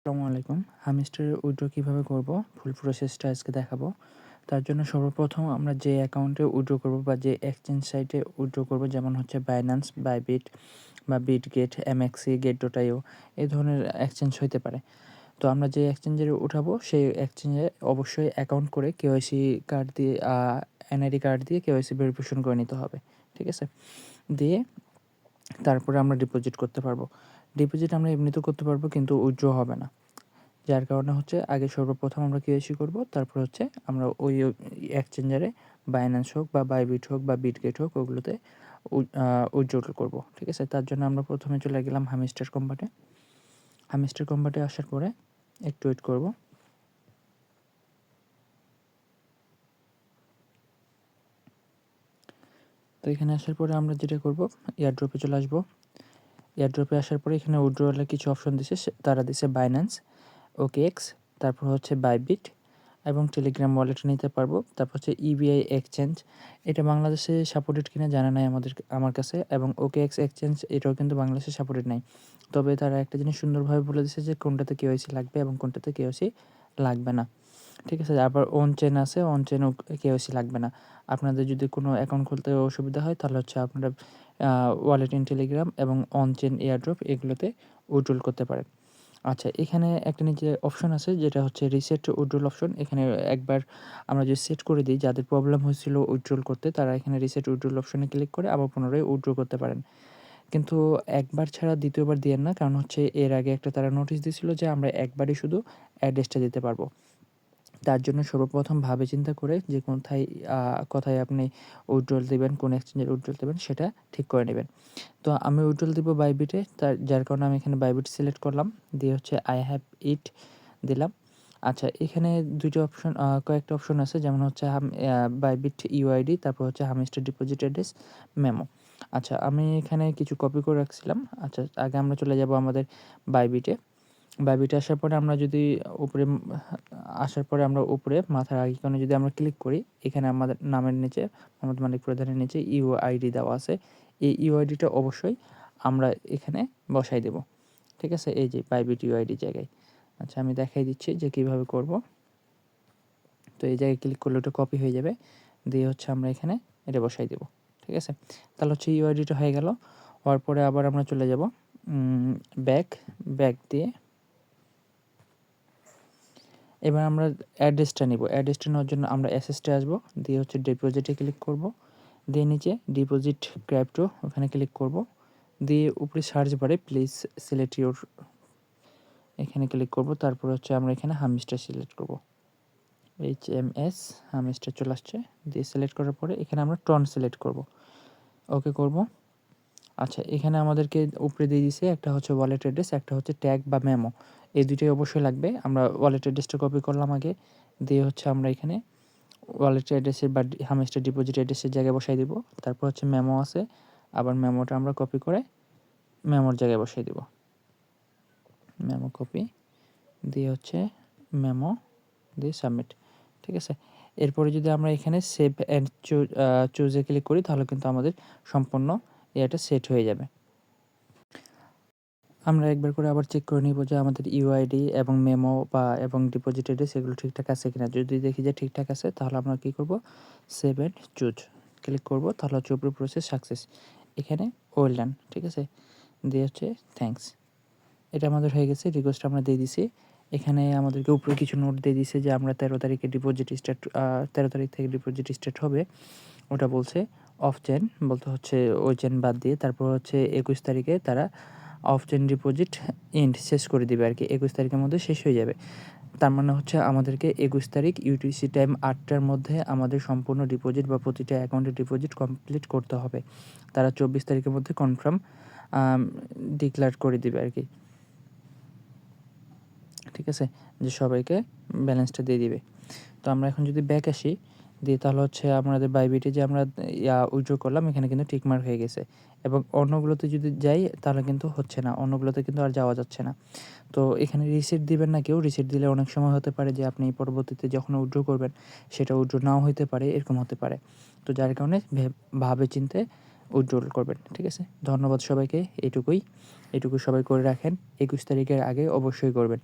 আসসালামু আলাইকুম। হামস্টারের উইথড্র কীভাবে করব ফুল প্রসেসটা আজকে দেখাবো। তার জন্য সর্বপ্রথম আমরা যে অ্যাকাউন্টে উইথড্র করব বা যে এক্সচেঞ্জ সাইটে উইথড্র করব, যেমন হচ্ছে বাইন্যান্স, বাইবিট বা বিটগেট, এমএক্সি, গেট.io, এই ধরনের এক্সচেঞ্জ হইতে পারে। তো আমরা যে এক্সচেঞ্জে উঠাবো সেই এক্সচেঞ্জে অবশ্যই অ্যাকাউন্ট করে কেওয়াইসি কার্ড দিয়ে এনআইডি কার্ড দিয়ে কেওয়াইসি ভেরিফিকেশন করে নিতে হবে। ঠিক আছে? দিয়ে তারপরে আমরা ডিপোজিট করতে পারবো। ডিপোজিট আমরা এমনিতেও করতে পারবো, কিন্তু উইথড্র হবে না। যার কারণে হচ্ছে আগে সর্বপ্রথম আমরা কেওয়াইসি করব, তারপর হচ্ছে আমরা ওই এক্সচেঞ্জারে বাইন্যান্স হোক বা বাইবিট হোক বা বিটগেট হোক ওগুলোতে উইথড্র করব। ঠিক আছে? তার জন্য আমরা প্রথমে চলে গেলাম হামস্টার কম্বাটে। হামস্টার কম্বাটে আসার পরে একটু ওয়েট করব। তো এখানে আসার পরে আমরা যেটা করব, এয়ারড্রপে চলে আসবো। এয়ারড্রপে আসার পরে এখানে উইথড্রয়ালের কিছু অপশন দিছে, তারা দিছে বাইন্যান্স, ওকেএক্স, তারপর হচ্ছে বাইবিট এবং টেলিগ্রাম ওয়ালেট নিতে পারবো। তারপর হচ্ছে ইবিআই এক্সচেঞ্জ, এটা বাংলাদেশে সাপোর্টেড কিনা জানা নাই আমার কাছে, এবং ওকেএক্স এক্সচেঞ্জ এটাও কিন্তু বাংলাদেশে সাপোর্টেড নাই। তবে তারা একটা জিনিস সুন্দরভাবে বলে দিছে যে কোনটাতে কেওয়াইসি লাগবে এবং কোনটাতে কেওয়াইসি লাগবে না। ঠিক আছে? আবার অন চেন আছে, অন চেনও কেওয়াইসি লাগবে না। আপনাদের যদি কোনো অ্যাকাউন্ট খুলতে অসুবিধা হয় তাহলে হচ্ছে আপনারা ওয়ালেট ইন টেলিগ্রাম এবং অন চেন এয়ারড্রপ এগুলোতে উইথড্রল করতে পারেন। আচ্ছা, এখানে একটা নিচে অপশন আছে যেটা হচ্ছে রিসেট উইথড্রল অপশন। এখানে একবার আমরা যদি সেট করে দিই, যাদের প্রবলেম হয়েছিল উইথড্রল করতে, তারা এখানে রিসেট উইথড্রল অপশনে ক্লিক করে আবার পুনরায় উইথড্র করতে পারেন। কিন্তু একবার ছাড়া দ্বিতীয়বার দিয়েন না, কারণ হচ্ছে এর আগে একটা তারা নোটিশ দিয়েছিল যে আমরা একবারই শুধু অ্যাড্রেসটা দিতে পারবো। তার জন্য সর্বপ্রথম ভাবে চিন্তা করে যে কোথায় আপনি উইথড্রল দিবেন, কোন এক্সচেঞ্জের উইথড্রল দিবেন সেটা ঠিক করে নেবেন। তো আমি উইথড্রল দিব বাইবিটে, যার কারণে আমি এখানে বাইবিট সিলেক্ট করলাম, দিয়ে হচ্ছে আই হ্যাভ ইট দিলাম। আচ্ছা, এখানে কয়েকটা অপশন আছে, যেমন হচ্ছে বাইবিট ইউআইডি, তারপর হচ্ছে হামস্টার ডিপোজিট অ্যাড্রেস, মেমো। আচ্ছা, আমি এখানে কিছু কপি করে রাখছিলাম। আচ্ছা, আগে আমরা চলে যাব আমাদের বাইবিটে। বাইবিটে আসার পরে আমরা যদি উপরে আসার পরে আমরা উপরে মাথার আইকনে যদি আমরা ক্লিক করি, এখানে আমাদের নামের নিচে, মোহাম্মদ মালিক প্রধানের নিচে ইউআইডি দেওয়া আছে। এই ইউআইডিটা অবশ্যই আমরা এখানে বসাই দেব। ঠিক আছে? এই যে বাইবিট ইউআইডি জায়গায়। আচ্ছা, আমি দেখাই দিচ্ছি যে কীভাবে করব। তো এই জায়গায় ক্লিক করলে ওটা কপি হয়ে যাবে, দিয়ে হচ্ছে আমরা এখানে এটা বসাই দেব। ঠিক আছে? তাহলে হচ্ছে ইউআইডিটা হয়ে গেল। হওয়ার পরে আবার আমরা চলে যাব ব্যাক দিয়ে এবার আমরা অ্যাড্রেসটা নিব। অ্যাড্রেসটা নেওয়ার জন্য আমরা অ্যাসেসটে আসবো, দিয়ে হচ্ছে ডিপোজিটে ক্লিক করব, দিয়ে নিচে ডিপোজিট ক্রিপ্টো ওখানে ক্লিক করব, দিয়ে উপরে সার্চ বারে প্লিজ সিলেক্ট ইউর এখানে ক্লিক করব। তারপর হচ্ছে আমরা এখানে হামস্টার সিলেক্ট করব, HMS হামস্টার চলে আসছে। দিয়ে সিলেক্ট করার পরে এখানে আমরা টন সিলেক্ট করব, ওকে করব। আচ্ছা, এখানে আমাদেরকে উপরে দিয়ে দিছে একটা হচ্ছে ওয়ালেট অ্যাড্রেস, একটা হচ্ছে ট্যাগ বা মেমো, এই দুইটাই অবশ্যই লাগবে। আমরা ওয়ালেট অ্যাড্রেসটা কপি করলাম আগে, দিয়ে হচ্ছে আমরা এখানে ওয়ালেট অ্যাড্রেসের বা হামস্টার ডিপোজিট অ্যাড্রেসের জায়গায় বসাই দিব। তারপর হচ্ছে মেমো আছে, আবার মেমোটা আমরা কপি করে মেমোর জায়গায় বসাই দিব। মেমো কপি দিয়ে হচ্ছে মেমো দিয়ে সাবমিট। ঠিক আছে? এরপরে যদি আমরা এখানে সেভ অ্যান্ড চুজে ক্লিক করি তাহলে কিন্তু আমাদের সম্পূর্ণ এটা সেট হয়ে যাবে। আমরা একবার করে আবার চেক করে নিব যে আমাদের ইউআইডি এবং মেমো এবং ডিপোজিট অ্যাড্রেস এগুলো ঠিকঠাক আছে কিনা। যদি দেখি যে ঠিকঠাক আছে তাহলে আমরা কী করব, সেভ অ্যান্ড চুজ ক্লিক করব, তাহলে হচ্ছে উপরে প্রসেস সাকসেস, এখানে ওয়েল ডান। ঠিক আছে? দিয়ে হচ্ছে থ্যাঙ্কস, এটা আমাদের হয়ে গেছে। রিকোয়েস্ট আমরা দিয়ে দিছি। এখানে আমাদেরকে উপরে কিছু নোট দিয়ে দিছে যে আমরা 13 তারিখে ডিপোজিট স্টার্ট 13 তারিখ থেকে ডিপোজিট স্টার্ট হবে। ওটা বলছে অফ চেন, বলতে হচ্ছে ওই চেন বাদ দিয়ে, তারপর হচ্ছে 21 তারিখে তারা অফ চেন ডিপোজিট শেষ করে দিবে আর কি, 21 তারিখের মধ্যে শেষ হয়ে যাবে। তার মানে হচ্ছে আমাদেরকে 21 তারিখ ইউটিসি টাইম 8টার মধ্যে আমাদের সম্পূর্ণ ডিপোজিট বা প্রতিটা অ্যাকাউন্টে ডিপোজিট কমপ্লিট করতে হবে। তারা 24 তারিখের মধ্যে কনফার্ম ডিক্লেয়ার করে দিবে আর কি। ঠিক আছে? যে সবাইকে ব্যালেন্সটা দিয়ে দিবে। তো আমরা এখন যদি ব্যাক আসি, দিয়ে তাহলে হচ্ছে আমাদের বাইবিটে যে আমরা উইথড্র করলাম এখানে কিন্তু টিকমার্ক হয়ে গেছে, এবং অন্যগুলোতে যদি যাই তাহলে কিন্তু হচ্ছে না, অন্যগুলোতে কিন্তু আর যাওয়া যাচ্ছে না। তো এখানে রিসিট দিবেন না কেউ, রিসিট দিলে অনেক সময় হতে পারে যে আপনি পরবর্তীতে যখন উইথড্র করবেন সেটা উইথড্র নাও হইতে পারে, এরকম হতে পারে। তো যার কারণে ভাবে চিন্তে উইথড্র করবেন। ঠিক আছে? ধন্যবাদ সবাইকে। এটুকুই সবাই করে রাখেন, 21 তারিখের আগে অবশ্যই করবেন।